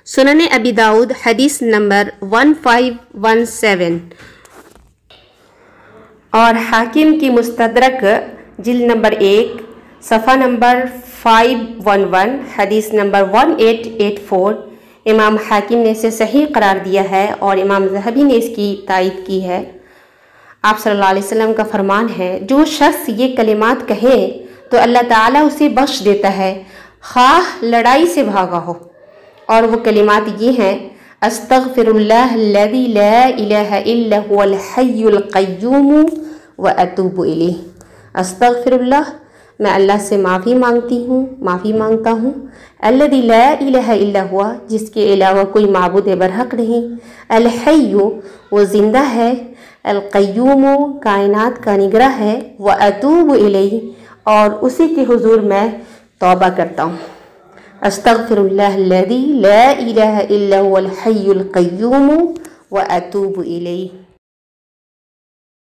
سنن ابی داؤد حدیث نمبر 1517 اور حاکم کی مستدرک جلد نمبر 1 صفحہ نمبر 511 حدیث نمبر 1884 امام حاکم نے اسے صحیح قرار دیا ہے اور امام ذہبی نے اس کی تائید کی ہے۔ آپ صلی اللہ علیہ وسلم کا فرمان ہے، جو شخص یہ کلمات کہے تو اللہ تعالیٰ اسے بخش دیتا ہے خواہ لڑائی سے بھاگا ہو، اور وہ کلمات یہ ہیں: استغفر اللہ الذی لا الہ الا هو الحی القیوم واتوب الیہ۔ استغفر اللہ، میں اللہ سے معافی مانگتا ہوں، الذی لا الہ الا ہوا، جس کے علاوہ کوئی معبود برحق نہیں، الحی، وہ زندہ ہے، القیوم، کائنات کا نگراں ہے، واتوب الیہ، اور اسی کے حضور میں توبہ کرتا ہوں۔ استغفر اللہ الذی لا الہ الا هو الحی القیوم واتوب الیہ۔